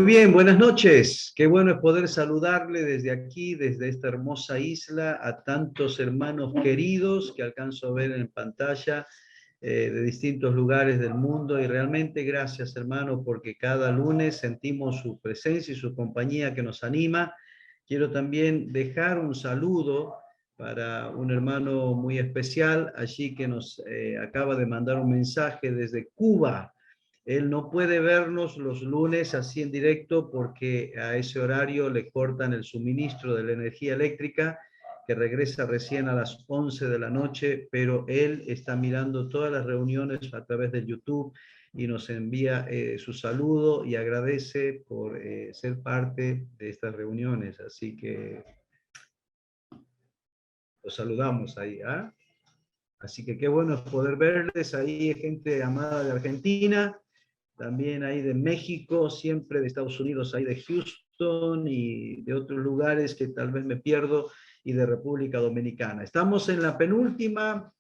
Muy bien, buenas noches. Qué bueno es poder saludarle desde aquí, desde esta hermosa isla, a tantos hermanos queridos que alcanzo a ver en pantalla de distintos lugares del mundo. Y realmente gracias, hermanos, porque cada lunes sentimos su presencia y su compañía que nos anima. Quiero también dejar un saludo para un hermano muy especial allí que nos acaba de mandar un mensaje desde Cuba. Él no puede vernos los lunes así en directo porque a ese horario le cortan el suministro de la energía eléctrica, que regresa recién a las 11 de la noche, pero él está mirando todas las reuniones a través de YouTube y nos envía su saludo y agradece por ser parte de estas reuniones. Así que los saludamos ahí, ¿ah? Así que qué bueno es poder verles ahí, gente amada de Argentina, también ahí de México, siempre de Estados Unidos, ahí de Houston y de otros lugares que tal vez me pierdo, y de República Dominicana. Estamos en la penúltima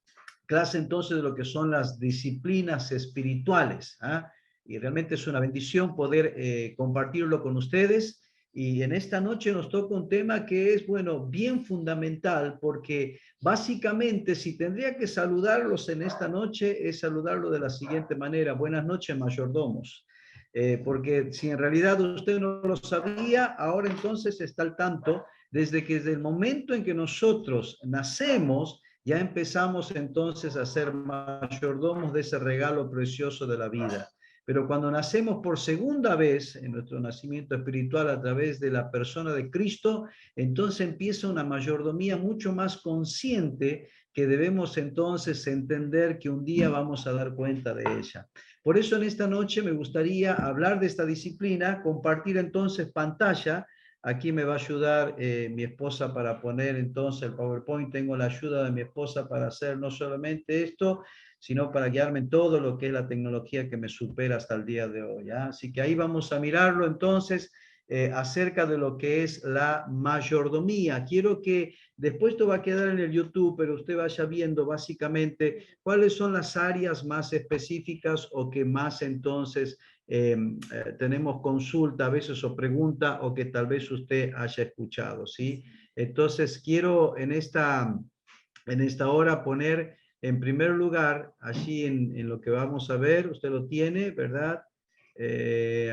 clase entonces de lo que son las disciplinas espirituales, ¿ah? Y realmente es una bendición poder compartirlo con ustedes. Y en esta noche nos toca un tema que es, bueno, bien fundamental, porque básicamente si tendría que saludarlos en esta noche, es saludarlo de la siguiente manera: buenas noches, mayordomos. Porque si en realidad usted no lo sabía, ahora entonces está al tanto, desde el momento en que nosotros nacemos, ya empezamos entonces a ser mayordomos de ese regalo precioso de la vida. Pero cuando nacemos por segunda vez, en nuestro nacimiento espiritual a través de la persona de Cristo, entonces empieza una mayordomía mucho más consciente, que debemos entonces entender que un día vamos a dar cuenta de ella. Por eso en esta noche me gustaría hablar de esta disciplina, compartir entonces pantalla. Aquí me va a ayudar mi esposa para poner entonces el PowerPoint. Tengo la ayuda de mi esposa para hacer no solamente esto, sino para guiarme en todo lo que es la tecnología que me supera hasta el día de hoy, ¿ya? Así que ahí vamos a mirarlo entonces acerca de lo que es la mayordomía. Quiero que después esto va a quedar en el YouTube, pero usted vaya viendo básicamente cuáles son las áreas más específicas o que más entonces tenemos consulta a veces o pregunta, o que tal vez usted haya escuchado, ¿sí? Entonces quiero en esta hora poner en primer lugar, allí en lo que vamos a ver, usted lo tiene, ¿verdad?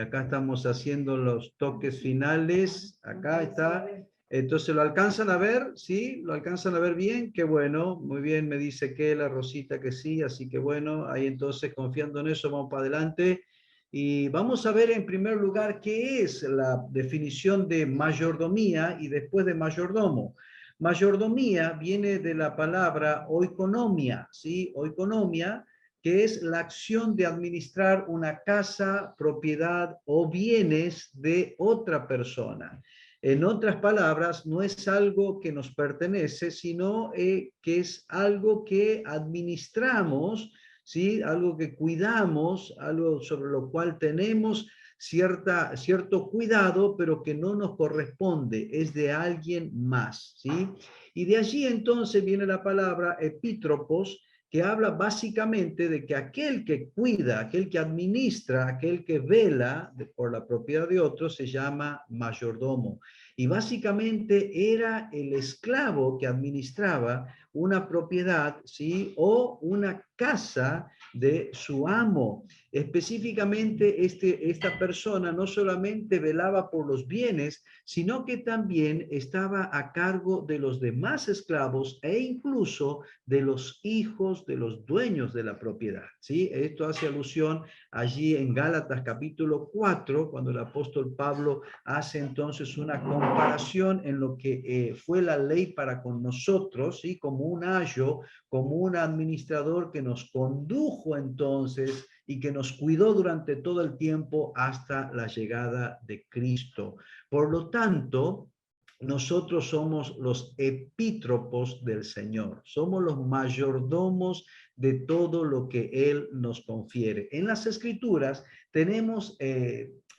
Acá estamos haciendo los toques finales, acá está. Entonces, ¿lo alcanzan a ver? ¿Sí? ¿Lo alcanzan a ver bien? Qué bueno, muy bien, me dice que la Rosita que sí, así que bueno, ahí entonces confiando en eso, vamos para adelante. Y vamos a ver en primer lugar qué es la definición de mayordomía y después de mayordomo. Mayordomía viene de la palabra oikonomia, ¿sí? Oikonomia, que es la acción de administrar una casa, propiedad o bienes de otra persona. En otras palabras, no es algo que nos pertenece, sino que es algo que administramos, ¿sí? Algo que cuidamos, algo sobre lo cual tenemos cierto cuidado, pero que no nos corresponde, es de alguien más, ¿sí? Y de allí entonces viene la palabra epítropos, que habla básicamente de que aquel que cuida, aquel que administra, aquel que vela por la propiedad de otros, se llama mayordomo. Y básicamente era el esclavo que administraba una propiedad, ¿sí? O una casa de su amo. Específicamente, esta persona no solamente velaba por los bienes, sino que también estaba a cargo de los demás esclavos e incluso de los hijos de los dueños de la propiedad, ¿sí? Esto hace alusión allí en Gálatas capítulo 4, cuando el apóstol Pablo hace entonces una comparación en lo que fue la ley para con nosotros, ¿sí? Como un ayo, como un administrador que nos condujo entonces y que nos cuidó durante todo el tiempo hasta la llegada de Cristo. Por lo tanto, nosotros somos los epítropos del Señor, somos los mayordomos de todo lo que Él nos confiere. En las Escrituras tenemos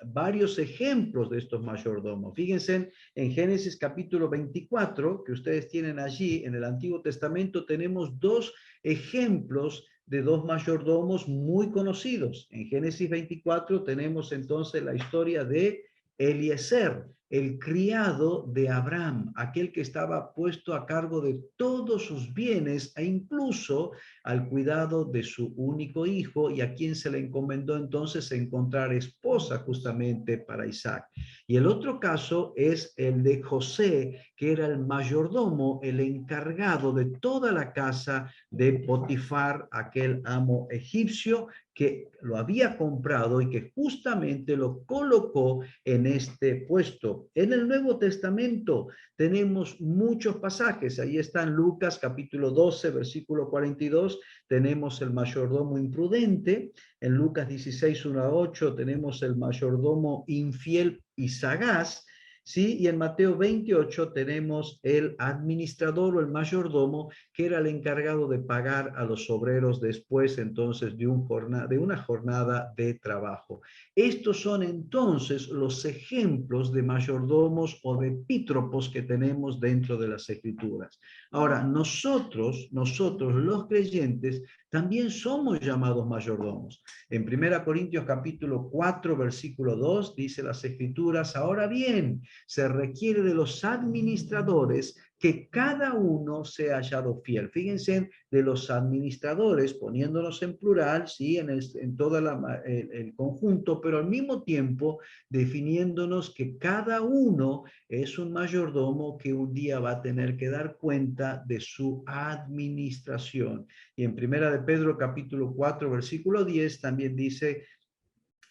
varios ejemplos de estos mayordomos. Fíjense en Génesis capítulo 24, que ustedes tienen allí, en el Antiguo Testamento tenemos dos ejemplos de dos mayordomos muy conocidos. En Génesis 24 tenemos entonces la historia de Eliezer, el criado de Abraham, aquel que estaba puesto a cargo de todos sus bienes e incluso al cuidado de su único hijo, y a quien se le encomendó entonces encontrar esposa justamente para Isaac. Y el otro caso es el de José, que era el mayordomo, el encargado de toda la casa de Potifar, aquel amo egipcio que lo había comprado y que justamente lo colocó en este puesto. En el Nuevo Testamento tenemos muchos pasajes. Ahí está en Lucas capítulo 12, versículo 42, tenemos el mayordomo imprudente. En Lucas 16, 1 a 8 tenemos el mayordomo infiel y sagaz. ¿Sí? Y en Mateo 28 tenemos el administrador o el mayordomo, que era el encargado de pagar a los obreros después entonces de una jornada de trabajo. Estos son entonces los ejemplos de mayordomos o de epítropos que tenemos dentro de las Escrituras. Ahora, nosotros los creyentes, también somos llamados mayordomos. En 1 Corintios capítulo 4, versículo 2, dice las Escrituras: ahora bien, se requiere de los administradores que cada uno sea hallado fiel. Fíjense, de los administradores, poniéndonos en plural, ¿sí? En todo el conjunto, pero al mismo tiempo definiéndonos que cada uno es un mayordomo que un día va a tener que dar cuenta de su administración. Y en 1 de Pedro capítulo 4, versículo 10 también dice: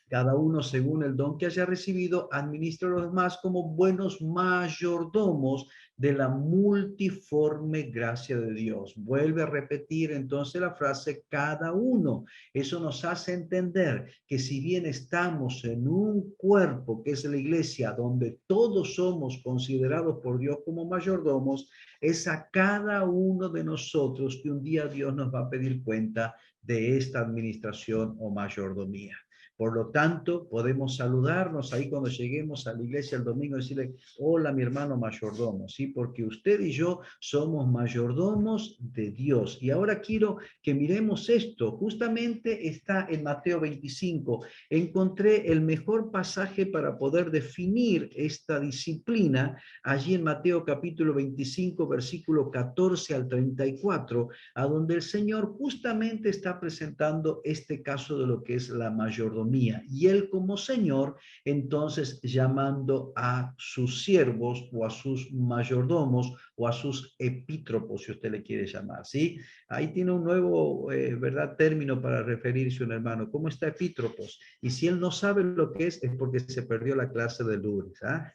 cada uno según el don que haya recibido, administra a los demás como buenos mayordomos de la multiforme gracia de Dios. Vuelve a repetir entonces la frase cada uno. Eso nos hace entender que si bien estamos en un cuerpo que es la iglesia, donde todos somos considerados por Dios como mayordomos, es a cada uno de nosotros que un día Dios nos va a pedir cuenta de esta administración o mayordomía. Por lo tanto, podemos saludarnos ahí cuando lleguemos a la iglesia el domingo y decirle: hola, mi hermano mayordomo, ¿sí? Porque usted y yo somos mayordomos de Dios. Y ahora quiero que miremos esto. Justamente está en Mateo 25. Encontré el mejor pasaje para poder definir esta disciplina allí en Mateo capítulo 25, versículo 14 al 34, a donde el Señor justamente está presentando este caso de lo que es la mayordomía. Y él como Señor, entonces llamando a sus siervos o a sus mayordomos o a sus epítropos, si usted le quiere llamar, ¿sí? Ahí tiene un nuevo, ¿verdad?, término para referirse a un hermano. ¿Cómo está epítropos? Y si él no sabe lo que es porque se perdió la clase de Lourdes, ¿ah?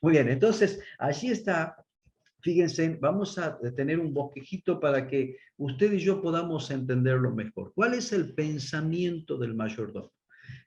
Muy bien, entonces allí está. Fíjense, vamos a tener un bosquejito para que usted y yo podamos entenderlo mejor. ¿Cuál es el pensamiento del mayordomo?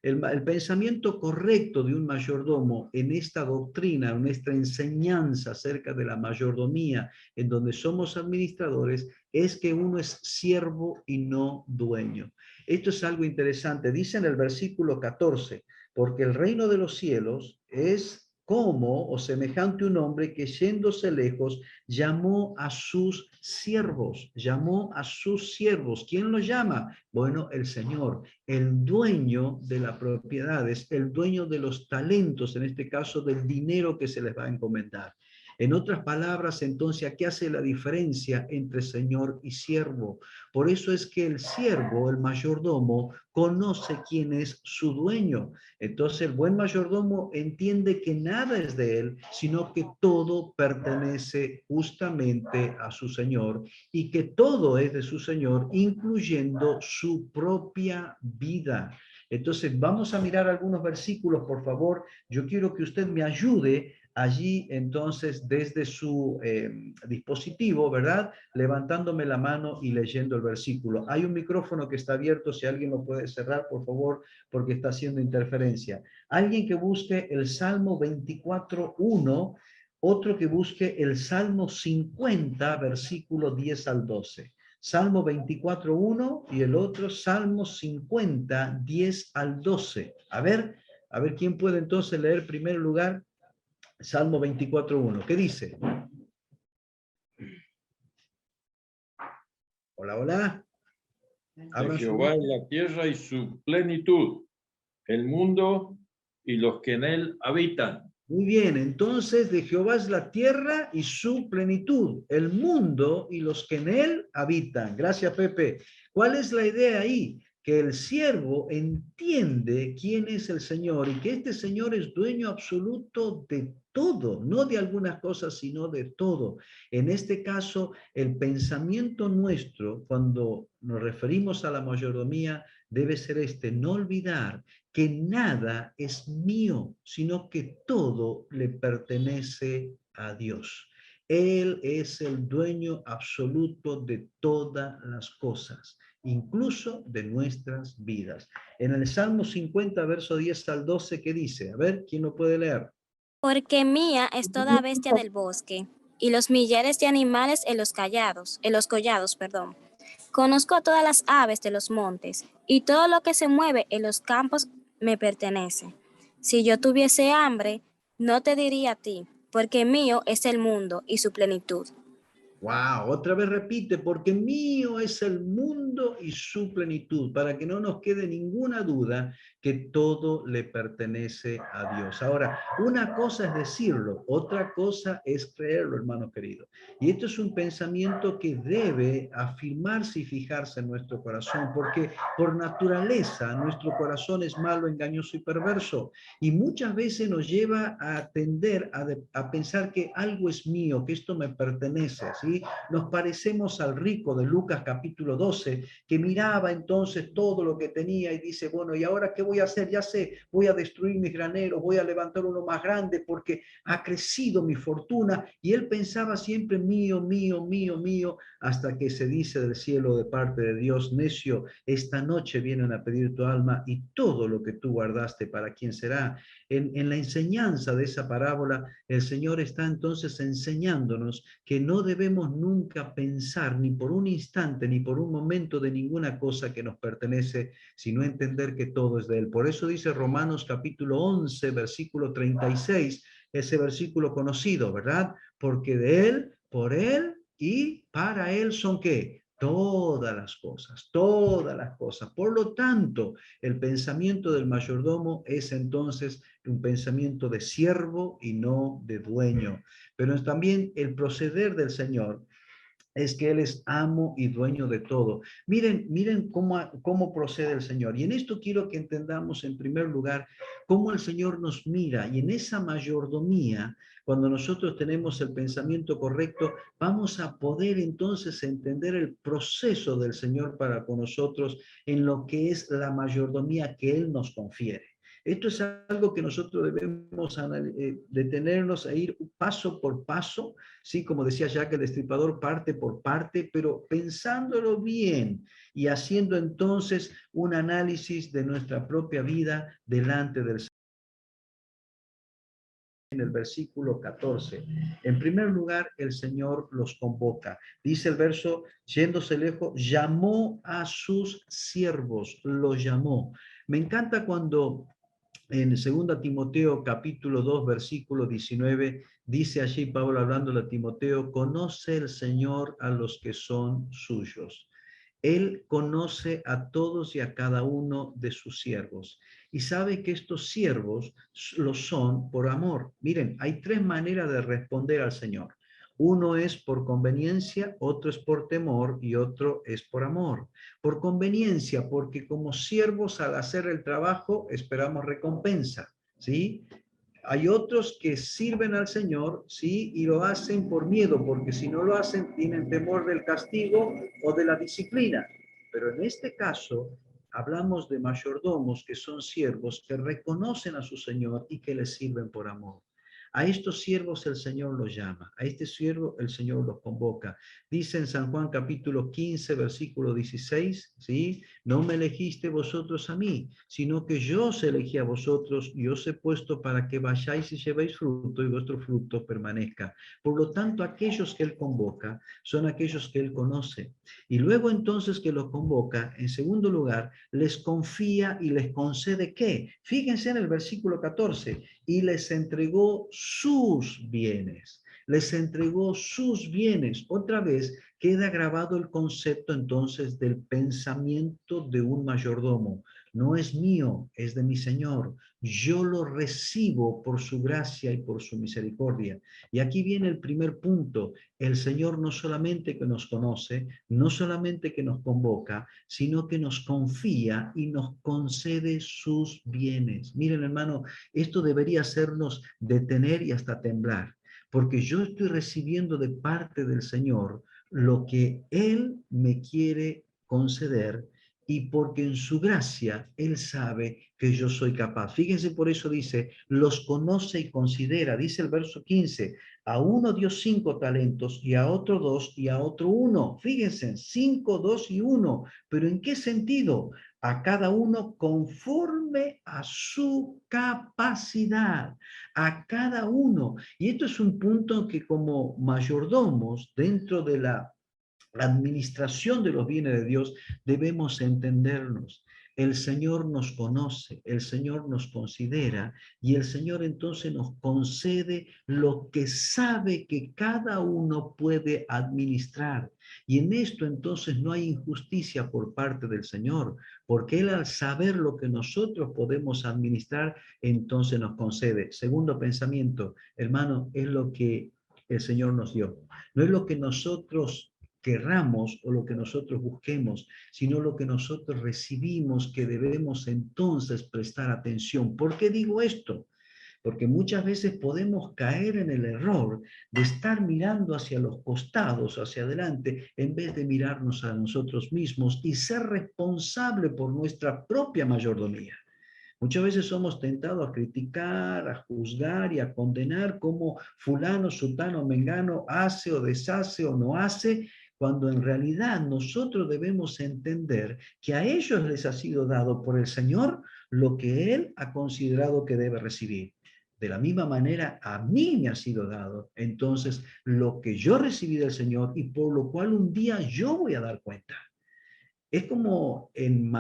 El pensamiento correcto de un mayordomo en esta doctrina, en esta enseñanza acerca de la mayordomía, en donde somos administradores, es que uno es siervo y no dueño. Esto es algo interesante. Dice en el versículo 14, porque el reino de los cielos es como o semejante un hombre que yéndose lejos llamó a sus siervos, llamó a sus siervos. ¿Quién los llama? Bueno, el Señor, el dueño de las propiedades, el dueño de los talentos, en este caso del dinero que se les va a encomendar. En otras palabras, entonces, ¿qué hace la diferencia entre señor y siervo? Por eso es que el siervo, el mayordomo, conoce quién es su dueño. Entonces, el buen mayordomo entiende que nada es de él, sino que todo pertenece justamente a su señor y que todo es de su señor, incluyendo su propia vida. Entonces, vamos a mirar algunos versículos, por favor. Yo quiero que usted me ayude allí, entonces, desde su dispositivo, ¿verdad? Levantándome la mano y leyendo el versículo. Hay un micrófono que está abierto, si alguien lo puede cerrar, por favor, porque está haciendo interferencia. Alguien que busque el Salmo 24:1, otro que busque el Salmo 50, versículo 10 al 12. Salmo 24:1 y el otro Salmo 50, 10 al 12. A ver quién puede entonces leer en primer lugar Salmo 24:1. ¿Qué dice? Hola, hola. De Jehová es la tierra y su plenitud, el mundo y los que en él habitan. Muy bien, entonces de Jehová es la tierra y su plenitud, el mundo y los que en él habitan. Gracias, Pepe. ¿Cuál es la idea ahí? Que el siervo entiende quién es el Señor y que este Señor es dueño absoluto de todo, no de algunas cosas, sino de todo. En este caso, el pensamiento nuestro, cuando nos referimos a la mayordomía, debe ser no olvidar que nada es mío, sino que todo le pertenece a Dios. Él es el dueño absoluto de todas las cosas, incluso de nuestras vidas. En el Salmo 50, verso 10 al 12, ¿qué dice? A ver, ¿quién lo puede leer? Porque mía es toda bestia del bosque, y los millares de animales en los collados, perdón. Conozco a todas las aves de los montes, y todo lo que se mueve en los campos me pertenece. Si yo tuviese hambre, no te diría a ti, porque mío es el mundo y su plenitud. Wow, otra vez repite, porque mío es el mundo y su plenitud, para que no nos quede ninguna duda que todo le pertenece a Dios. Ahora, una cosa es decirlo, otra cosa es creerlo, hermano querido. Y esto es un pensamiento que debe afirmarse y fijarse en nuestro corazón, porque por naturaleza nuestro corazón es malo, engañoso y perverso. Y muchas veces nos lleva a tender a pensar que algo es mío, que esto me pertenece, ¿sí? Nos parecemos al rico de Lucas capítulo 12, que miraba entonces todo lo que tenía y dice, bueno, ¿y ahora qué voy a hacer? Ya sé, voy a destruir mis graneros, voy a levantar uno más grande porque ha crecido mi fortuna. Y él pensaba siempre mío, mío, mío, mío, hasta que se dice del cielo de parte de Dios, necio, esta noche vienen a pedir tu alma y todo lo que tú guardaste, ¿para quién será? En la enseñanza de esa parábola, el Señor está entonces enseñándonos que no debemos nunca pensar ni por un instante, ni por un momento de ninguna cosa que nos pertenece, sino entender que todo es de Él. Por eso dice Romanos capítulo 11, versículo 36, ese versículo conocido, ¿verdad? Porque de Él, por Él y para Él son ¿qué? Todas las cosas, todas las cosas. Por lo tanto, el pensamiento del mayordomo es entonces un pensamiento de siervo y no de dueño. Pero también el proceder del Señor es que Él es amo y dueño de todo. Miren cómo procede el Señor. Y en esto quiero que entendamos en primer lugar cómo el Señor nos mira. Y en esa mayordomía, cuando nosotros tenemos el pensamiento correcto, vamos a poder entonces entender el proceso del Señor para con nosotros en lo que es la mayordomía que Él nos confiere. Esto es algo que nosotros debemos detenernos a ir paso por paso, sí, como decía Jack el Destripador, parte por parte, pero pensándolo bien y haciendo entonces un análisis de nuestra propia vida delante del Señor. En el versículo 14. En primer lugar, el Señor los convoca. Dice el verso, yéndose lejos, llamó a sus siervos, los llamó. Me encanta cuando en 2 Timoteo capítulo 2 versículo 19 dice allí Pablo hablando a Timoteo, conoce el Señor a los que son suyos. Él conoce a todos y a cada uno de sus siervos y sabe que estos siervos lo son por amor. Miren, hay tres maneras de responder al Señor. Uno es por conveniencia, otro es por temor y otro es por amor. Por conveniencia, porque como siervos al hacer el trabajo esperamos recompensa, ¿sí? Hay otros que sirven al Señor, ¿sí? Y lo hacen por miedo, porque si no lo hacen tienen temor del castigo o de la disciplina. Pero en este caso hablamos de mayordomos que son siervos que reconocen a su Señor y que le sirven por amor. A estos siervos el Señor los llama, a este siervo el Señor los convoca. Dice en San Juan capítulo 15, versículo 16, ¿sí? No me elegiste vosotros a mí, sino que yo os elegí a vosotros y os he puesto para que vayáis y llevéis fruto y vuestro fruto permanezca. Por lo tanto, aquellos que Él convoca son aquellos que Él conoce. Y luego entonces que los convoca, en segundo lugar, les confía y les concede ¿qué? Fíjense en el versículo 14, y les entregó sus bienes. Les entregó sus bienes. Otra vez queda grabado el concepto entonces del pensamiento de un mayordomo. no es mío, es de mi Señor. Yo lo recibo por su gracia y por su misericordia. Y aquí viene el primer punto. El Señor no solamente que nos conoce, no solamente que nos convoca, sino que nos confía y nos concede sus bienes. Miren, hermano, esto debería hacernos detener y hasta temblar, porque yo estoy recibiendo de parte del Señor lo que Él me quiere conceder, y porque en su gracia Él sabe que yo soy capaz. Fíjense, por eso dice, los conoce y considera. Dice el verso 15, a uno dio 5 talentos, y a otro 2, y a otro 1. Fíjense, 5, 2 y 1. ¿Pero en qué sentido? A cada uno conforme a su capacidad, a cada uno. Y esto es un punto que como mayordomos dentro de la administración de los bienes de Dios debemos entendernos. El Señor nos conoce, el Señor nos considera, y el Señor entonces nos concede lo que sabe que cada uno puede administrar. Y en esto entonces no hay injusticia por parte del Señor, porque Él, al saber lo que nosotros podemos administrar, entonces nos concede. Segundo pensamiento, hermano, es lo que el Señor nos dio. No es lo que nosotros querramos o lo que nosotros busquemos, sino lo que nosotros recibimos, que debemos entonces prestar atención. ¿Por qué digo esto? Porque muchas veces podemos caer en el error de estar mirando hacia los costados, hacia adelante, en vez de mirarnos a nosotros mismos y ser responsable por nuestra propia mayordomía. Muchas veces somos tentados a criticar, a juzgar y a condenar cómo fulano, sutano, mengano hace o deshace o no hace, cuando en realidad nosotros debemos entender que a ellos les ha sido dado por el Señor lo que Él ha considerado que debe recibir. De la misma manera, a mí me ha sido dado entonces lo que yo recibí del Señor, y por lo cual un día yo voy a dar cuenta. Es como en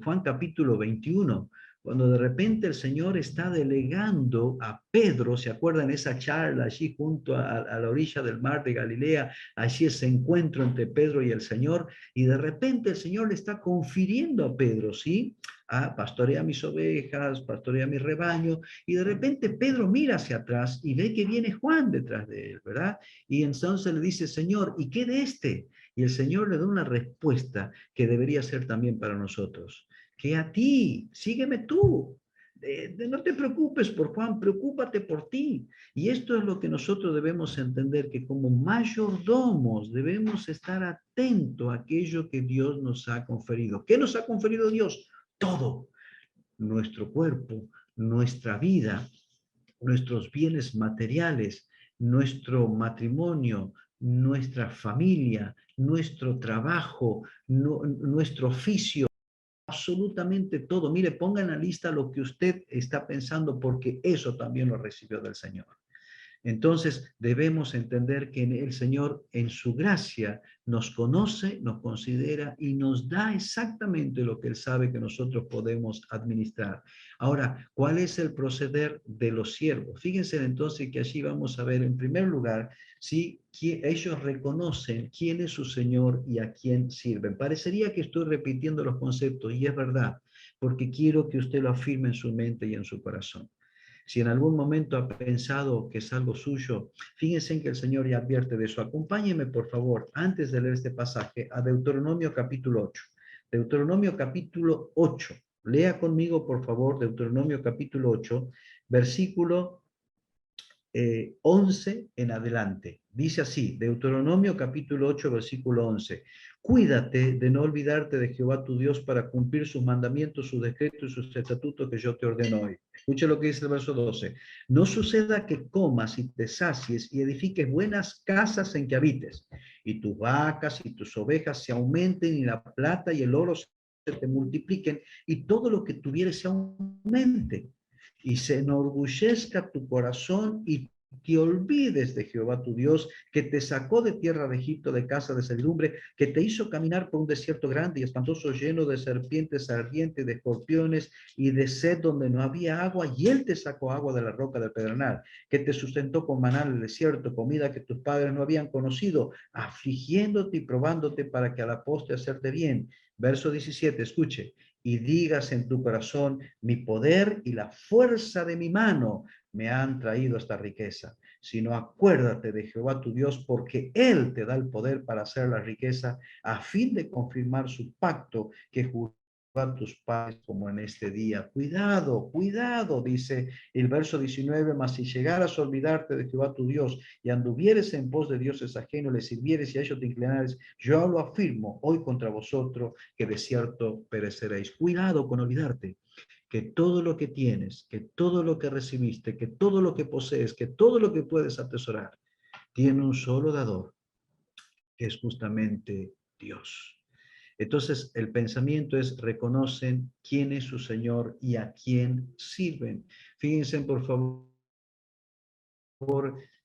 Juan capítulo 21, cuando de repente el Señor está delegando a Pedro. ¿Se acuerdan esa charla allí junto a la orilla del mar de Galilea? Allí ese encuentro entre Pedro y el Señor, y de repente el Señor le está confiriendo a Pedro, ¿sí? Pastorea mis ovejas, pastorea mi rebaño, y de repente Pedro mira hacia atrás y ve que viene Juan detrás de él, ¿verdad? Y entonces le dice, Señor, ¿y qué de este? Y el Señor le da una respuesta que debería ser también para nosotros. Que a ti, sígueme tú. No te preocupes por Juan, preocúpate por ti. Y esto es lo que nosotros debemos entender, que como mayordomos debemos estar atentos a aquello que Dios nos ha conferido. ¿Qué nos ha conferido Dios? Todo. Nuestro cuerpo, nuestra vida, nuestros bienes materiales, nuestro matrimonio, nuestra familia, nuestro trabajo, nuestro oficio, absolutamente todo. Mire, ponga en la lista lo que usted está pensando, porque eso también lo recibió del Señor. Entonces debemos entender que el Señor en su gracia nos conoce, nos considera y nos da exactamente lo que Él sabe que nosotros podemos administrar. Ahora, ¿cuál es el proceder de los siervos? Fíjense entonces que allí vamos a ver en primer lugar si ellos reconocen quién es su Señor y a quién sirven. Parecería que estoy repitiendo los conceptos, y es verdad, porque quiero que usted lo afirme en su mente y en su corazón. Si en algún momento ha pensado que es algo suyo, fíjense en que el Señor ya advierte de eso. Acompáñenme, por favor, antes de leer este pasaje, a Deuteronomio capítulo 8. Deuteronomio capítulo 8. Lea conmigo, por favor, Deuteronomio capítulo 8, versículo 11 en adelante. Dice así, Deuteronomio capítulo 8, versículo 11. Cuídate de no olvidarte de Jehová tu Dios para cumplir sus mandamientos, sus decretos y sus estatutos que yo te ordeno hoy. Escuche lo que dice el verso 12. No suceda que comas y te sacies y edifiques buenas casas en que habites, y tus vacas y tus ovejas se aumenten, y la plata y el oro se te multipliquen, y todo lo que tuvieres se aumente, y se enorgullezca tu corazón, y te olvides de Jehová tu Dios, que te sacó de tierra de Egipto, de casa de servidumbre, que te hizo caminar por un desierto grande y espantoso, lleno de serpientes ardientes, de escorpiones y de sed, donde no había agua, y él te sacó agua de la roca del pedernal, que te sustentó con maná en el desierto, comida que tus padres no habían conocido, afligiéndote y probándote para que a la postre hacerte bien. Verso 17, escuche. y digas en tu corazón, mi poder y la fuerza de mi mano me han traído esta riqueza, sino acuérdate de Jehová tu Dios, porque Él te da el poder para hacer la riqueza, a fin de confirmar su pacto que juró a tus padres como en este día. Cuidado, cuidado, dice el verso 19, mas si llegaras a olvidarte de Jehová tu Dios y anduvieres en pos de dioses ajenos, les sirvieres y a ellos te inclinares, yo lo afirmo hoy contra vosotros, que de cierto pereceréis. Cuidado con olvidarte que todo lo que tienes, que todo lo que recibiste, que todo lo que posees, que todo lo que puedes atesorar, tiene un solo dador, que es justamente Dios. Entonces, el pensamiento es, reconocen quién es su Señor y a quién sirven. Fíjense, por favor,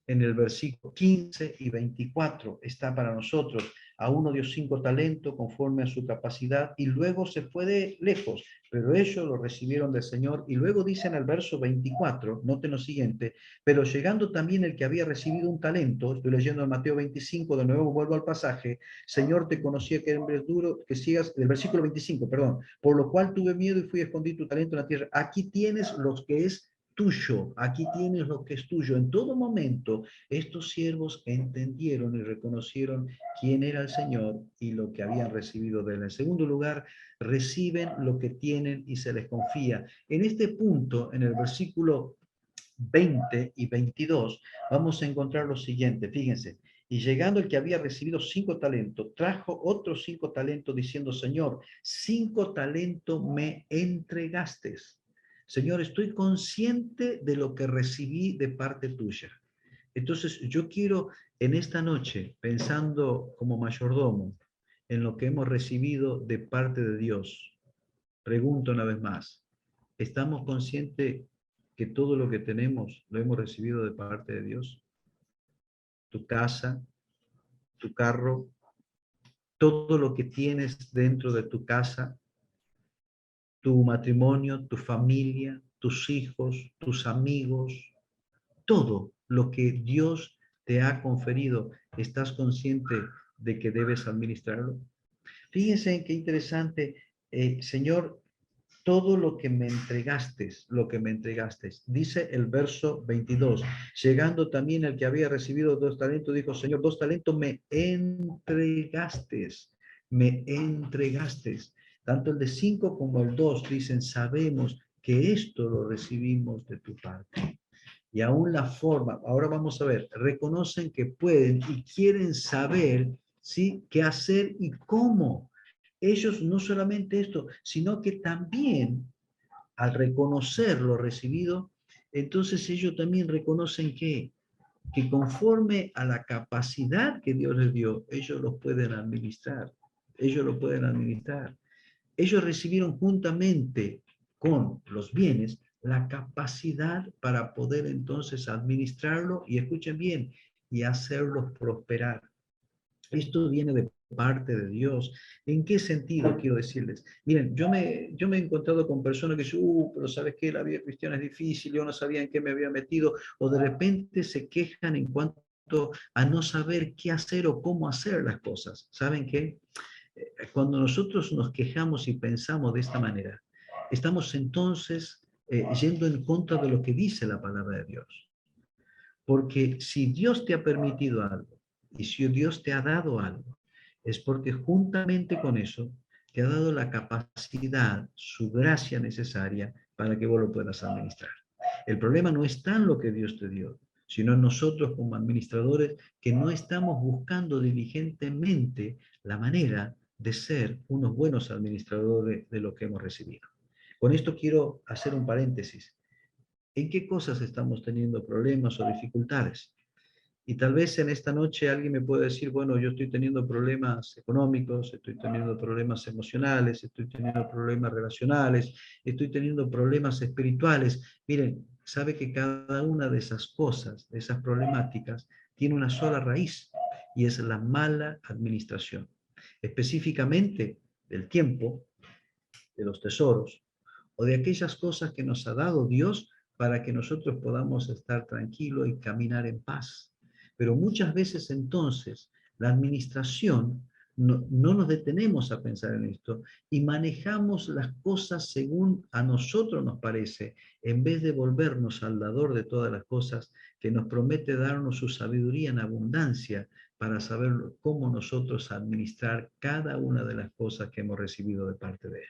en el versículo 15 y 24, está para nosotros. A uno dio 5 talentos conforme a su capacidad y luego se fue de lejos, pero ellos lo recibieron del Señor. Y luego dice en el verso 24, noten lo siguiente, pero llegando también el que había recibido un talento, estoy leyendo en Mateo 25, de nuevo vuelvo al pasaje, Señor, te conocía que eres duro, que sigas, del versículo 25, perdón, por lo cual tuve miedo y fui a esconder tu talento en la tierra. Aquí tienes lo que es tuyo, aquí tienes lo que es tuyo. En todo momento, estos siervos entendieron y reconocieron quién era el Señor y lo que habían recibido de él. En segundo lugar, reciben lo que tienen y se les confía. En este punto, en el versículo 20 y 22, vamos a encontrar lo siguiente, fíjense. Y llegando el que había recibido 5 talentos, trajo otros 5 talentos diciendo, Señor, 5 talentos me entregaste. Señor, estoy consciente de lo que recibí de parte tuya. Entonces, yo quiero en esta noche, pensando como mayordomo en lo que hemos recibido de parte de Dios, pregunto una vez más, ¿estamos conscientes que todo lo que tenemos lo hemos recibido de parte de Dios? Tu casa, tu carro, todo lo que tienes dentro de tu casa, tu matrimonio, tu familia, tus hijos, tus amigos, todo lo que Dios te ha conferido, ¿estás consciente de que debes administrarlo? Fíjense qué interesante, Señor, todo lo que me entregaste, dice el verso 22, llegando también el que había recibido 2 talentos, dijo, Señor, 2 talentos me entregaste. Tanto el de 5 como el 2 dicen, sabemos que esto lo recibimos de tu parte. Y aún la forma, ahora vamos a ver, reconocen que pueden y quieren saber, ¿sí?, qué hacer y cómo. Ellos no solamente esto, sino que también al reconocer lo recibido, entonces ellos también reconocen que conforme a la capacidad que Dios les dio, ellos lo pueden administrar. Ellos lo pueden administrar. Ellos recibieron juntamente con los bienes la capacidad para poder entonces administrarlo y escuchen bien, y hacerlos prosperar. Esto viene de parte de Dios. ¿En qué sentido quiero decirles? Miren, yo me he encontrado con personas que dicen, pero ¿sabes qué? La vida cristiana es difícil, yo no sabía en qué me había metido, o de repente se quejan en cuanto a no saber qué hacer o cómo hacer las cosas. ¿Saben qué? Cuando nosotros nos quejamos y pensamos de esta manera, estamos entonces yendo en contra de lo que dice la palabra de Dios. Porque si Dios te ha permitido algo y si Dios te ha dado algo, es porque juntamente con eso te ha dado la capacidad, su gracia necesaria para que vos lo puedas administrar. El problema no está en lo que Dios te dio, sino en nosotros como administradores que no estamos buscando diligentemente la manera de ser unos buenos administradores de lo que hemos recibido. Con esto quiero hacer un paréntesis. ¿En qué cosas estamos teniendo problemas o dificultades? Y tal vez en esta noche alguien me puede decir, bueno, yo estoy teniendo problemas económicos, estoy teniendo problemas emocionales, estoy teniendo problemas relacionales, estoy teniendo problemas espirituales. Miren, sabe que cada una de esas cosas, de esas problemáticas, tiene una sola raíz y es la mala administración. Específicamente del tiempo, de los tesoros o de aquellas cosas que nos ha dado Dios para que nosotros podamos estar tranquilos y caminar en paz. Pero muchas veces entonces la administración no nos detenemos a pensar en esto y manejamos las cosas según a nosotros nos parece, en vez de volvernos al dador de todas las cosas, que nos promete darnos su sabiduría en abundancia para saber cómo nosotros administrar cada una de las cosas que hemos recibido de parte de Él.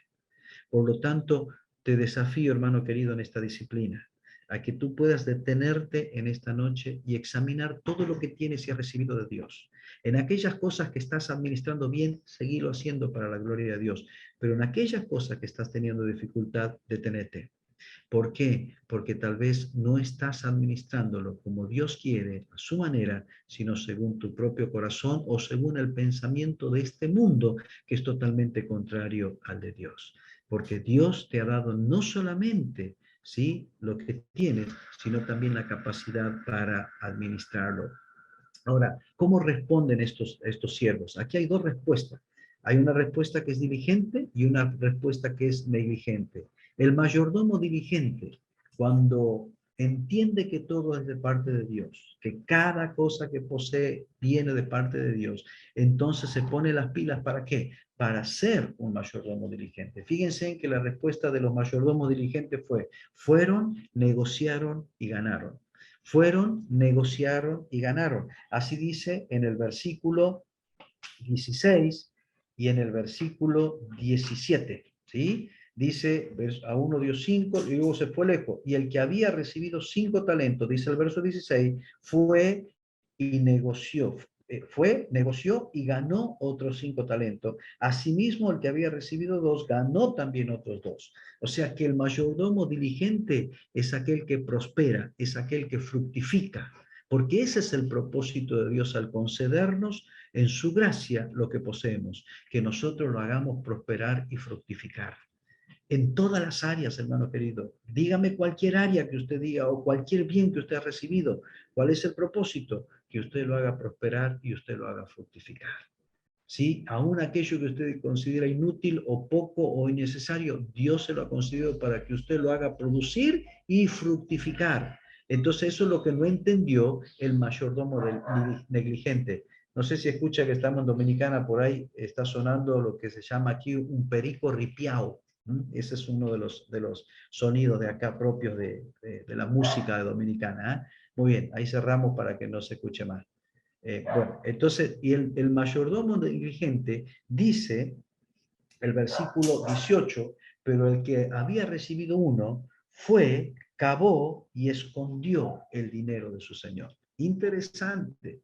Por lo tanto, te desafío, hermano querido, en esta disciplina, a que tú puedas detenerte en esta noche y examinar todo lo que tienes y has recibido de Dios. En aquellas cosas que estás administrando bien, seguirlo haciendo para la gloria de Dios. Pero en aquellas cosas que estás teniendo dificultad, detenete. ¿Por qué? Porque tal vez no estás administrándolo como Dios quiere, a su manera, sino según tu propio corazón o según el pensamiento de este mundo, que es totalmente contrario al de Dios. Porque Dios te ha dado no solamente, ¿sí?, lo que tienes, sino también la capacidad para administrarlo. Ahora, ¿cómo responden estos siervos? Aquí hay dos respuestas. Hay una respuesta que es diligente y una respuesta que es negligente. El mayordomo diligente, cuando entiende que todo es de parte de Dios, que cada cosa que posee viene de parte de Dios, entonces se pone las pilas ¿para qué? Para ser un mayordomo diligente. Fíjense en que la respuesta de los mayordomos diligentes fueron, negociaron y ganaron. Fueron, negociaron y ganaron. Así dice en el versículo 16 y en el versículo 17, ¿sí? Dice, a uno dio 5 y luego se fue lejos. Y el que había recibido 5 talentos, dice el verso 16, fue y negoció. Negoció y ganó otros 5 talentos. Asimismo, el que había recibido 2 ganó también otros 2. O sea que el mayordomo diligente es aquel que prospera, es aquel que fructifica, porque ese es el propósito de Dios al concedernos en su gracia lo que poseemos, que nosotros lo hagamos prosperar y fructificar. En todas las áreas, hermano querido. Dígame cualquier área que usted diga o cualquier bien que usted ha recibido. ¿Cuál es el propósito? Que usted lo haga prosperar y usted lo haga fructificar. ¿Sí? Aún aquello que usted considera inútil o poco o innecesario, Dios se lo ha concedido para que usted lo haga producir y fructificar. Entonces eso es lo que no entendió el mayordomo del negligente. No sé si escucha que estamos en Dominicana, por ahí está sonando lo que se llama aquí un perico ripiao. Ese es uno de los sonidos de acá propios de la música dominicana. Muy bien, ahí cerramos para que no se escuche más. Bueno, entonces, y el mayordomo negligente dice, el versículo 18, pero el que había recibido uno fue, cavó y escondió el dinero de su señor. Interesante.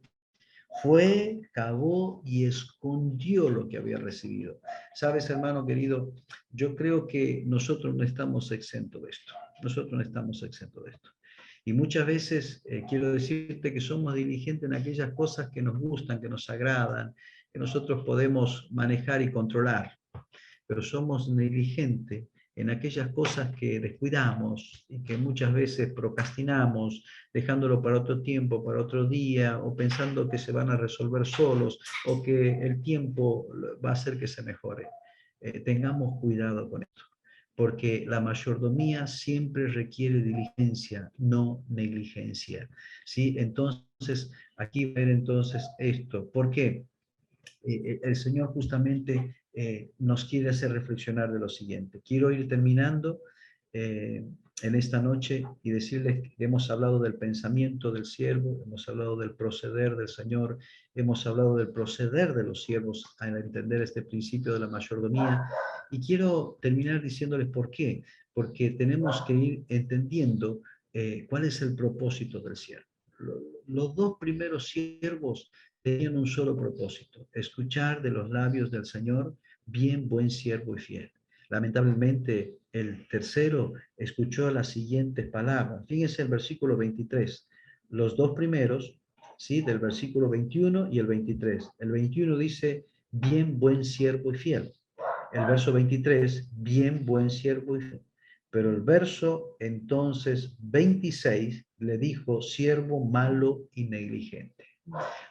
Fue, cavó y escondió lo que había recibido. Sabes, hermano querido, yo creo que nosotros no estamos exentos de esto. Nosotros no estamos exentos de esto. Y muchas veces quiero decirte que somos diligentes en aquellas cosas que nos gustan, que nos agradan, que nosotros podemos manejar y controlar, pero somos negligentes en aquellas cosas que descuidamos y que muchas veces procrastinamos, dejándolo para otro tiempo, para otro día, o pensando que se van a resolver solos, o que el tiempo va a hacer que se mejore. Tengamos cuidado con esto, porque la mayordomía siempre requiere diligencia, no negligencia, ¿sí? Entonces, aquí ver entonces esto. ¿Por qué? El Señor justamente nos quiere hacer reflexionar de lo siguiente. Quiero ir terminando en esta noche y decirles que hemos hablado del pensamiento del siervo, hemos hablado del proceder del Señor, hemos hablado del proceder de los siervos al entender este principio de la mayordomía, y quiero terminar diciéndoles por qué, porque tenemos que ir entendiendo cuál es el propósito del siervo. Los dos primeros siervos tenían un solo propósito: escuchar de los labios del Señor, bien, buen siervo y fiel. Lamentablemente, el tercero escuchó las siguientes palabras. Fíjense el versículo 23. Los dos primeros, ¿sí?, del versículo 21 y el 23. El 21 dice, bien, buen siervo y fiel. El verso 23, bien, buen siervo y fiel. Pero el verso entonces 26 le dijo, siervo malo y negligente.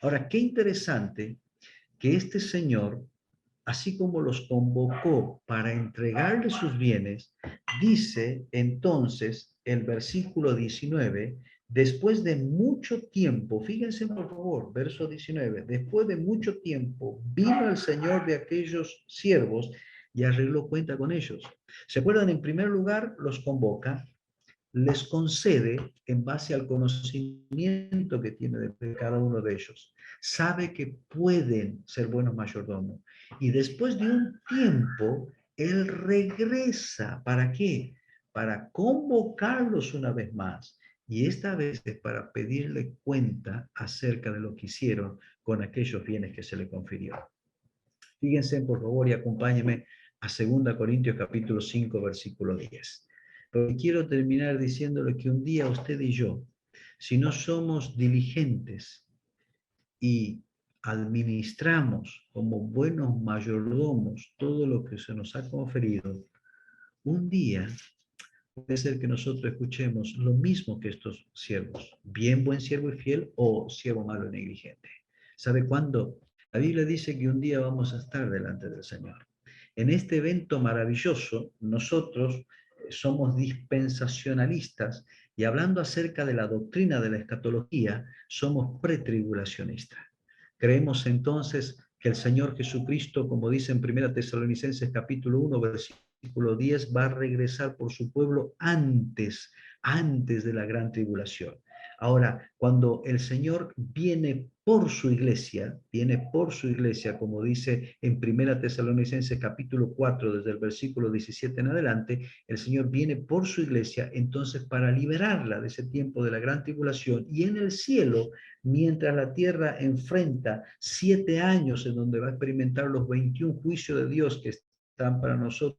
Ahora, qué interesante que este señor, así como los convocó para entregarle sus bienes, dice entonces el versículo 19, después de mucho tiempo, fíjense por favor, verso 19, después de mucho tiempo vino el Señor de aquellos siervos y arregló cuenta con ellos. ¿Se acuerdan? En primer lugar, los convoca, les concede en base al conocimiento que tiene de cada uno de ellos. Sabe que pueden ser buenos mayordomos. Y después de un tiempo, él regresa. ¿Para qué? Para convocarlos una vez más. Y esta vez es para pedirle cuenta acerca de lo que hicieron con aquellos bienes que se le confirió. Fíjense, por favor, y acompáñenme a 2 Corintios capítulo 5, versículo 10. Pero quiero terminar diciéndole que un día usted y yo, si no somos diligentes y administramos como buenos mayordomos todo lo que se nos ha conferido, un día puede ser que nosotros escuchemos lo mismo que estos siervos, bien buen siervo y fiel o siervo malo y negligente. ¿Sabe cuándo? La Biblia dice que un día vamos a estar delante del Señor. En este evento maravilloso, nosotros somos dispensacionalistas y hablando acerca de la doctrina de la escatología, somos pretribulacionistas. Creemos entonces que el Señor Jesucristo, como dice en 1 Tesalonicenses capítulo 1, versículo 10, va a regresar por su pueblo antes de la gran tribulación. Ahora, cuando el Señor viene por su iglesia, como dice en 1 Tesalonicenses capítulo 4, desde el versículo 17 en adelante, el Señor viene por su iglesia, entonces para liberarla de ese tiempo de la gran tribulación, y en el cielo, mientras la tierra enfrenta 7 años en donde va a experimentar los 21 juicios de Dios que están para nosotros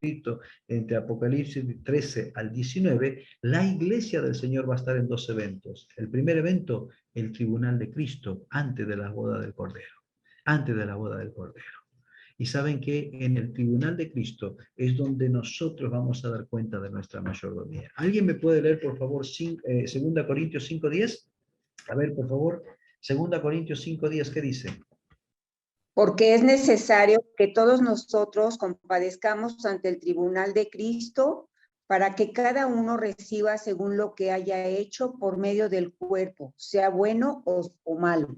entre Apocalipsis 13 al 19, la iglesia del Señor va a estar en 2 eventos. El primer evento, el tribunal de Cristo, antes de la boda del Cordero. Antes de la boda del Cordero. Y saben que en el tribunal de Cristo es donde nosotros vamos a dar cuenta de nuestra mayordomía. ¿Alguien me puede leer, por favor, 2 Corintios 5:10? A ver, por favor, 2 Corintios 5:10, ¿qué dice? Porque es necesario que todos nosotros compadezcamos ante el tribunal de Cristo para que cada uno reciba según lo que haya hecho por medio del cuerpo, sea bueno o malo.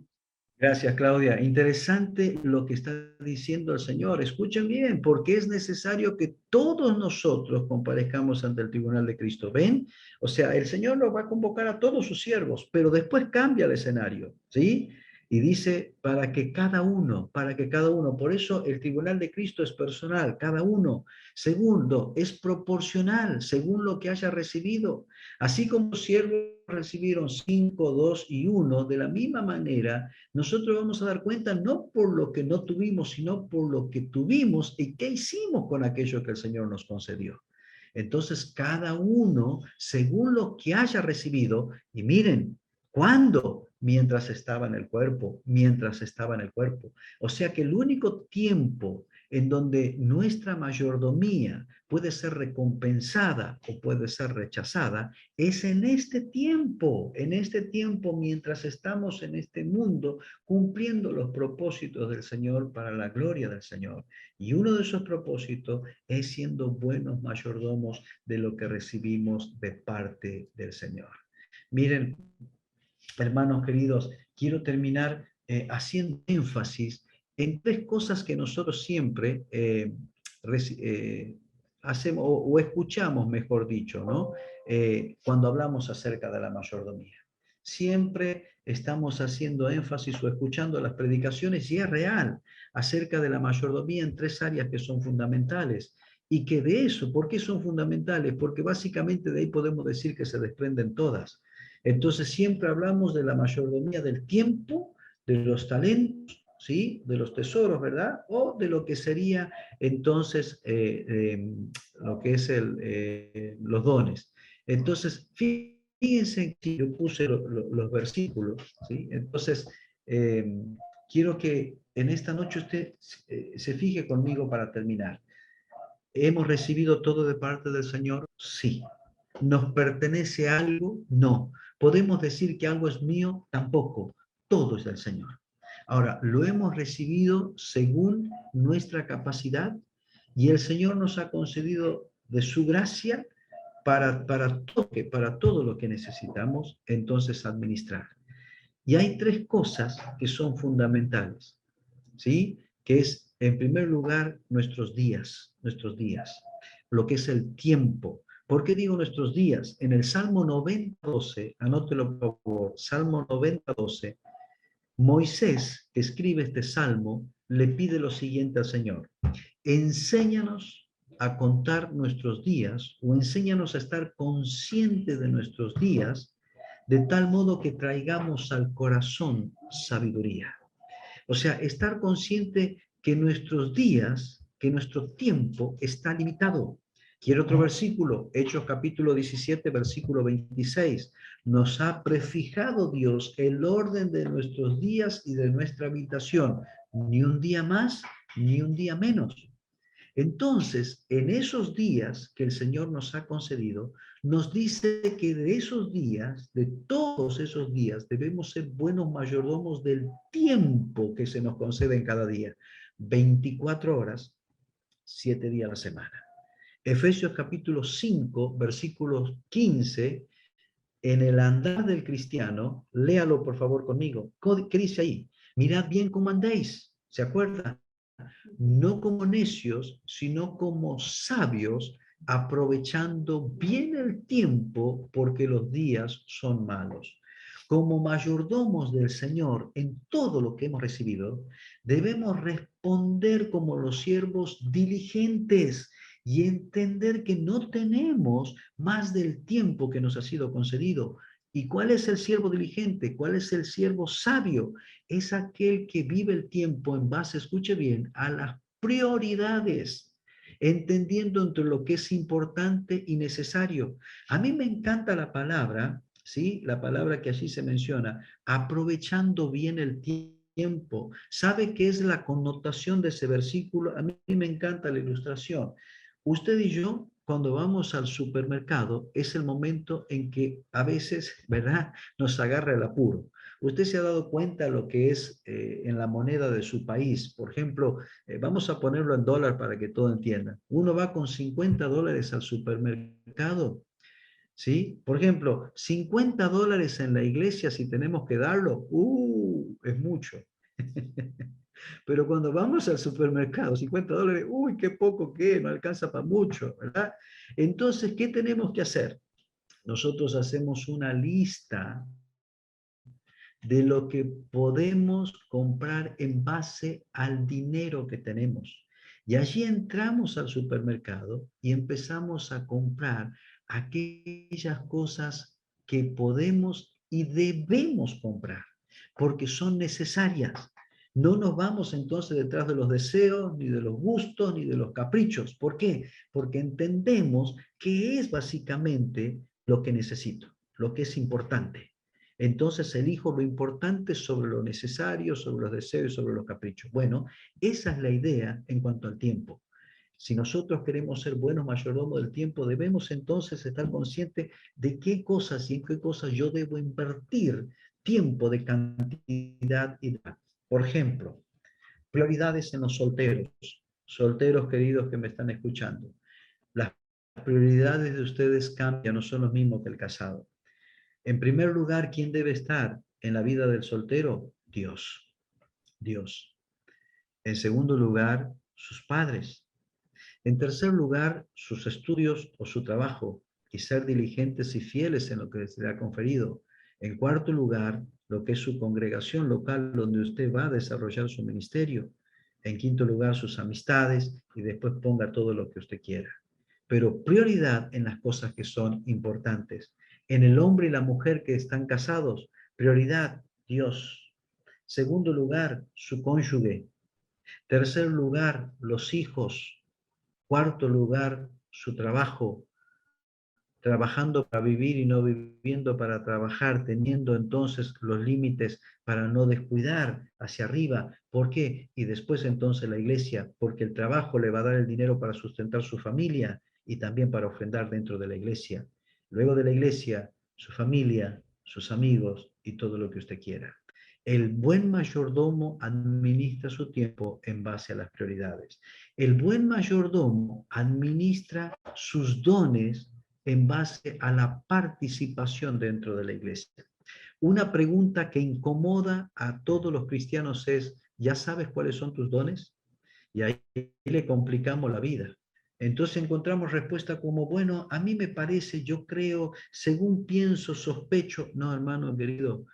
Gracias, Claudia. Interesante lo que está diciendo el Señor. Escuchen bien, porque es necesario que todos nosotros comparezcamos ante el tribunal de Cristo. ¿Ven? O sea, el Señor nos va a convocar a todos sus siervos, pero después cambia el escenario, ¿sí? Y dice, para que cada uno, por eso el tribunal de Cristo es personal, cada uno. Segundo, es proporcional, según lo que haya recibido. Así como los siervos recibieron 5, 2 y 1, de la misma manera, nosotros vamos a dar cuenta no por lo que no tuvimos, sino por lo que tuvimos y qué hicimos con aquello que el Señor nos concedió. Entonces, cada uno, según lo que haya recibido, y miren, ¿cuándo? Mientras estaba en el cuerpo, O sea que el único tiempo en donde nuestra mayordomía puede ser recompensada o puede ser rechazada, es en este tiempo mientras estamos en este mundo cumpliendo los propósitos del Señor para la gloria del Señor. Y uno de esos propósitos es siendo buenos mayordomos de lo que recibimos de parte del Señor. Miren, hermanos queridos, quiero terminar haciendo énfasis en 3 cosas que nosotros siempre hacemos o escuchamos, mejor dicho, ¿no? Cuando hablamos acerca de la mayordomía. Siempre estamos haciendo énfasis o escuchando las predicaciones, y es real, acerca de la mayordomía en 3 áreas que son fundamentales. Y que de eso, ¿por qué son fundamentales? Porque básicamente de ahí podemos decir que se desprenden todas. Entonces siempre hablamos de la mayordomía del tiempo, de los talentos, ¿sí? De los tesoros, ¿verdad? O de lo que sería entonces lo que es los dones. Entonces, fíjense que yo puse los versículos, ¿sí? Entonces, quiero que en esta noche usted se fije conmigo para terminar. ¿Hemos recibido todo de parte del Señor? Sí. ¿Nos pertenece algo? No. ¿Podemos decir que algo es mío? Tampoco. Todo es del Señor. Ahora, lo hemos recibido según nuestra capacidad, y el Señor nos ha concedido de su gracia para todo lo que necesitamos, entonces administrar. Y hay tres cosas que son fundamentales, ¿sí? Que es, en primer lugar, nuestros días, lo que es el tiempo. ¿Por qué digo nuestros días? En el Salmo 90:12, anótelo por favor, Salmo 90:12, Moisés, que escribe este salmo, le pide lo siguiente al Señor: enséñanos a contar nuestros días, o enséñanos a estar conscientes de nuestros días, de tal modo que traigamos al corazón sabiduría. O sea, estar consciente que nuestros días, que nuestro tiempo está limitado. Quiero otro versículo, Hechos capítulo 17, versículo 26. Nos ha prefijado Dios el orden de nuestros días y de nuestra habitación, ni un día más, ni un día menos. Entonces, en esos días que el Señor nos ha concedido, nos dice que de esos días, de todos esos días, debemos ser buenos mayordomos del tiempo que se nos concede en cada día. 24 horas, 7 días a la semana. Efesios capítulo 5, versículos 15, en el andar del cristiano, léalo por favor conmigo. ¿Qué dice ahí? Mirad bien cómo andéis. ¿Se acuerdan? No como necios, sino como sabios, aprovechando bien el tiempo, porque los días son malos. Como mayordomos del Señor en todo lo que hemos recibido, debemos responder como los siervos diligentes y entender que no tenemos más del tiempo que nos ha sido concedido. ¿Y cuál es el siervo diligente? ¿Cuál es el siervo sabio? Es aquel que vive el tiempo en base, escuche bien, a las prioridades, entendiendo entre lo que es importante y necesario. A mí me encanta la palabra, ¿sí? La palabra que allí se menciona, aprovechando bien el tiempo. ¿Sabe qué es la connotación de ese versículo? A mí me encanta la ilustración. Usted y yo, cuando vamos al supermercado, es el momento en que a veces, ¿verdad?, nos agarra el apuro. Usted se ha dado cuenta lo que es en la moneda de su país. Por ejemplo, vamos a ponerlo en dólar para que todo entienda. Uno va con $50 al supermercado, ¿sí? Por ejemplo, $50 en la iglesia, si tenemos que darlo, es mucho. Pero cuando vamos al supermercado, $50, uy, qué poco que, no alcanza para mucho, ¿verdad? Entonces, ¿qué tenemos que hacer? Nosotros hacemos una lista de lo que podemos comprar en base al dinero que tenemos. Y allí entramos al supermercado y empezamos a comprar aquellas cosas que podemos y debemos comprar, porque son necesarias. No nos vamos entonces detrás de los deseos, ni de los gustos, ni de los caprichos. ¿Por qué? Porque entendemos que es básicamente lo que necesito, lo que es importante. Entonces elijo lo importante sobre lo necesario, sobre los deseos, sobre los caprichos. Bueno, esa es la idea en cuanto al tiempo. Si nosotros queremos ser buenos mayordomos del tiempo, debemos entonces estar conscientes de qué cosas y en qué cosas yo debo invertir tiempo de cantidad y de... Por ejemplo, prioridades en los solteros. Solteros queridos que me están escuchando. Las prioridades de ustedes cambian, no son los mismos que el casado. En primer lugar, ¿quién debe estar en la vida del soltero? Dios. Dios. En segundo lugar, sus padres. En tercer lugar, sus estudios o su trabajo y ser diligentes y fieles en lo que se le ha conferido. En cuarto lugar, lo que es su congregación local donde usted va a desarrollar su ministerio. En quinto lugar, sus amistades y después ponga todo lo que usted quiera. Pero prioridad en las cosas que son importantes. En el hombre y la mujer que están casados, prioridad, Dios. Segundo lugar, su cónyuge. Tercer lugar, los hijos. Cuarto lugar, su trabajo. Trabajando para vivir y no viviendo para trabajar, teniendo entonces los límites para no descuidar hacia arriba. ¿Por qué? Y después entonces la iglesia, porque el trabajo le va a dar el dinero para sustentar su familia y también para ofrendar dentro de la iglesia. Luego de la iglesia, su familia, sus amigos y todo lo que usted quiera. El buen mayordomo administra su tiempo en base a las prioridades. El buen mayordomo administra sus dones en base a la participación dentro de la iglesia. Una pregunta que incomoda a todos los cristianos es, ¿ya sabes cuáles son tus dones? Y ahí le complicamos la vida. Entonces encontramos respuesta como, bueno, a mí me parece, yo creo, según pienso, sospecho. No, hermano querido,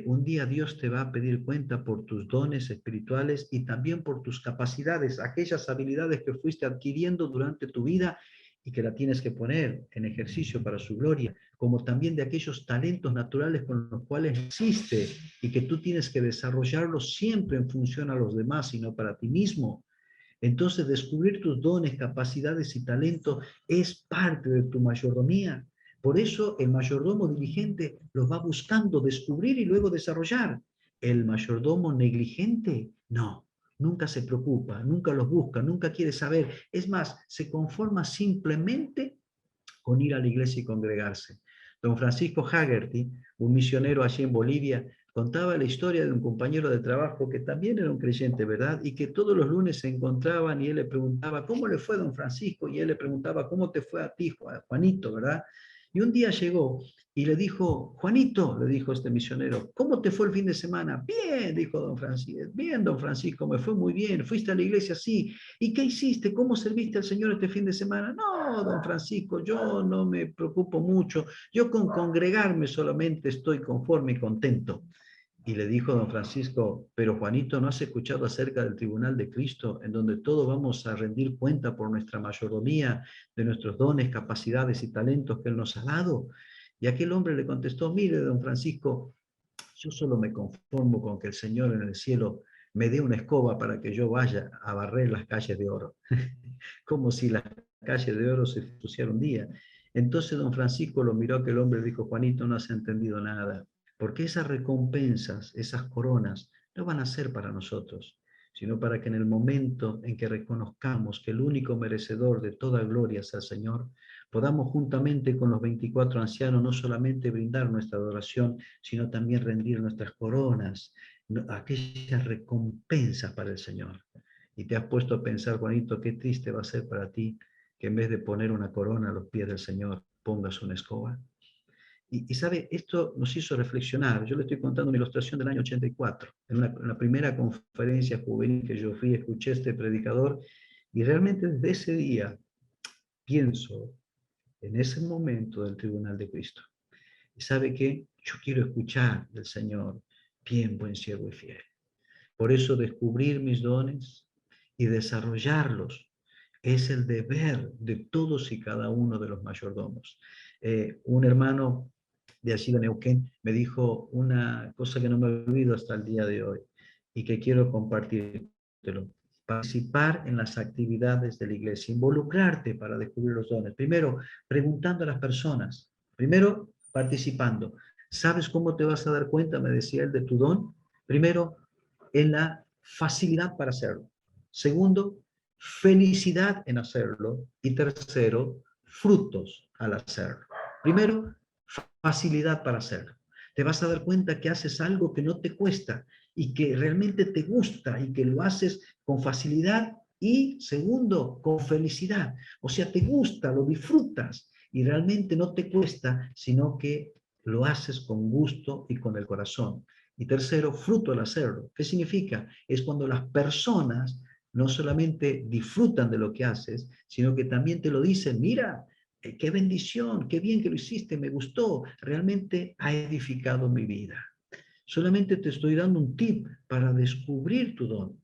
un día Dios te va a pedir cuenta por tus dones espirituales y también por tus capacidades, aquellas habilidades que fuiste adquiriendo durante tu vida y que la tienes que poner en ejercicio para su gloria, como también de aquellos talentos naturales con los cuales existe y que tú tienes que desarrollarlos siempre en función a los demás y no para ti mismo. Entonces, descubrir tus dones, capacidades y talentos es parte de tu mayordomía. Por eso el mayordomo diligente los va buscando descubrir y luego desarrollar. El mayordomo negligente, no, nunca se preocupa, nunca los busca, nunca quiere saber. Es más, se conforma simplemente con ir a la iglesia y congregarse. Don Francisco Haggerty, un misionero allí en Bolivia, contaba la historia de un compañero de trabajo que también era un creyente, ¿verdad? Y que todos los lunes se encontraban y él le preguntaba, ¿cómo le fue, don Francisco? Y él le preguntaba, ¿cómo te fue a ti, Juanito, ¿verdad? Y un día llegó y le dijo, Juanito, le dijo este misionero, ¿cómo te fue el fin de semana? Bien, dijo don Francisco. Bien, don Francisco, me fue muy bien. ¿Fuiste a la iglesia? Sí. ¿Y qué hiciste? ¿Cómo serviste al Señor este fin de semana? No, don Francisco, yo no me preocupo mucho. Yo con congregarme solamente estoy conforme y contento. Y le dijo don Francisco, pero Juanito, ¿no has escuchado acerca del tribunal de Cristo, en donde todos vamos a rendir cuenta por nuestra mayordomía, de nuestros dones, capacidades y talentos que Él nos ha dado? Y aquel hombre le contestó, mire, don Francisco, yo solo me conformo con que el Señor en el cielo me dé una escoba para que yo vaya a barrer las calles de oro. Como si las calles de oro se pusieran un día. Entonces don Francisco lo miró a aquel hombre y dijo, Juanito, no has entendido nada. Porque esas recompensas, esas coronas, no van a ser para nosotros, sino para que en el momento en que reconozcamos que el único merecedor de toda gloria es el Señor, podamos juntamente con los 24 ancianos no solamente brindar nuestra adoración, sino también rendir nuestras coronas, aquellas recompensas para el Señor. Y te has puesto a pensar, Juanito, qué triste va a ser para ti que en vez de poner una corona a los pies del Señor, pongas una escoba. Y sabe, esto nos hizo reflexionar. Yo le estoy contando una ilustración del año 84. En la primera conferencia juvenil que yo fui, escuché a este predicador y realmente desde ese día pienso en ese momento del tribunal de Cristo. Y sabe qué, yo quiero escuchar del Señor, bien, buen siervo y fiel. Por eso descubrir mis dones y desarrollarlos es el deber de todos y cada uno de los mayordomos. Un hermano de allí de Neuquén me dijo una cosa que no me olvido hasta el día de hoy y que quiero compartirlo. Participar en las actividades de la iglesia, involucrarte para descubrir los dones. Primero, preguntando a las personas. Primero, participando. ¿Sabes cómo te vas a dar cuenta, me decía él, de tu don? Primero, en la facilidad para hacerlo. Segundo, felicidad en hacerlo. Y tercero, frutos al hacerlo. Primero, facilidad para hacerlo. Te vas a dar cuenta que haces algo que no te cuesta y que realmente te gusta y que lo haces con facilidad y, segundo, con felicidad. O sea, te gusta, lo disfrutas y realmente no te cuesta, sino que lo haces con gusto y con el corazón. Y tercero, fruto al hacerlo. ¿Qué significa? Es cuando las personas no solamente disfrutan de lo que haces, sino que también te lo dicen, mira, qué bendición, qué bien que lo hiciste, me gustó, realmente ha edificado mi vida. Solamente te estoy dando un tip para descubrir tu don,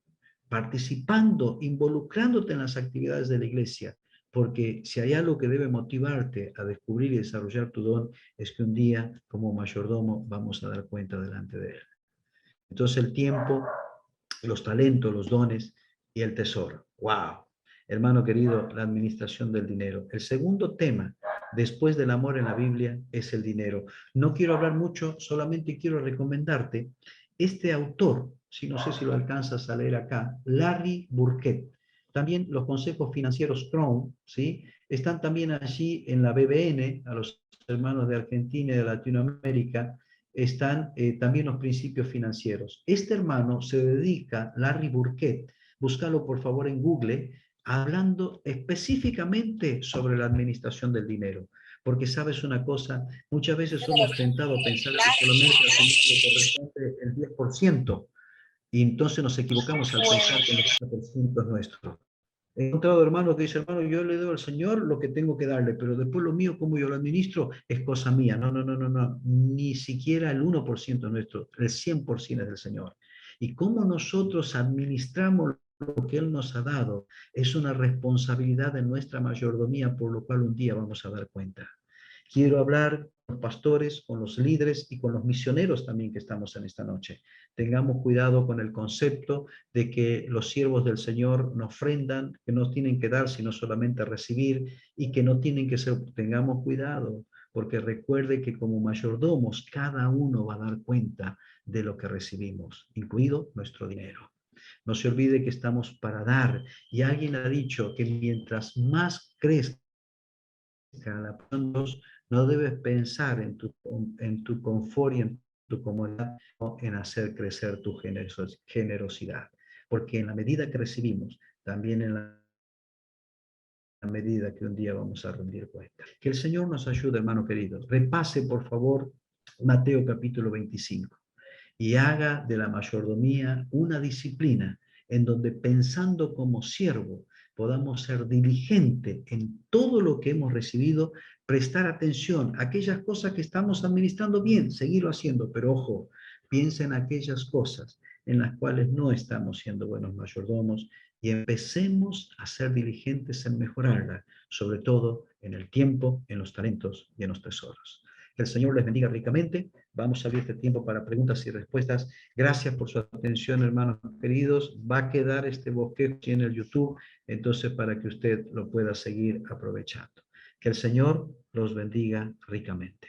participando, involucrándote en las actividades de la iglesia, porque si hay algo que debe motivarte a descubrir y desarrollar tu don, es que un día, como mayordomo, vamos a dar cuenta delante de él. Entonces el tiempo, los talentos, los dones y el tesoro. ¡Wow! Hermano querido, la administración del dinero. El segundo tema, después del amor en la Biblia, es el dinero. No quiero hablar mucho, solamente quiero recomendarte este autor, si no sé si lo alcanzas a leer acá, Larry Burkett. También los consejos financieros Crown, ¿sí? Están también allí en la BBN, a los hermanos de Argentina y de Latinoamérica, están también los principios financieros. Este hermano se dedica, Larry Burkett, búscalo por favor en Google, hablando específicamente sobre la administración del dinero. Porque sabes una cosa, muchas veces somos tentados a pensar que solamente al Señor le corresponde el 10%, y entonces nos equivocamos al pensar que el 90% es nuestro. He encontrado hermanos que dicen, hermano, yo le doy al Señor lo que tengo que darle, pero después lo mío, como yo lo administro, es cosa mía. No, no, no, no, no. Ni siquiera el 1% es nuestro, el 100% es del Señor. Y cómo nosotros administramos lo que Él nos ha dado es una responsabilidad de nuestra mayordomía, por lo cual un día vamos a dar cuenta. Quiero hablar con los pastores, con los líderes y con los misioneros también que estamos en esta noche. Tengamos cuidado con el concepto de que los siervos del Señor nos ofrendan, que no tienen que dar, sino solamente recibir, y que no tienen que ser. Tengamos cuidado, porque recuerde que como mayordomos, cada uno va a dar cuenta de lo que recibimos, incluido nuestro dinero. No se olvide que estamos para dar, y alguien ha dicho que mientras más crezca la no debes pensar en tu confort y en tu comodidad, o en hacer crecer tu generosidad. Porque en la medida que recibimos, también en la medida que un día vamos a rendir cuenta. Que el Señor nos ayude, hermano querido. Repase, por favor, Mateo capítulo 25 y haga de la mayordomía una disciplina en donde, pensando como siervo, podamos ser diligentes en todo lo que hemos recibido, prestar atención a aquellas cosas que estamos administrando bien, seguirlo haciendo, pero ojo, piensa en aquellas cosas en las cuales no estamos siendo buenos mayordomos, y empecemos a ser diligentes en mejorarla, sobre todo en el tiempo, en los talentos y en los tesoros. Que el Señor les bendiga ricamente. Vamos a abrir este tiempo para preguntas y respuestas. Gracias por su atención, hermanos queridos. Va a quedar este bosquejo en el YouTube, entonces, para que usted lo pueda seguir aprovechando. Que el Señor los bendiga ricamente.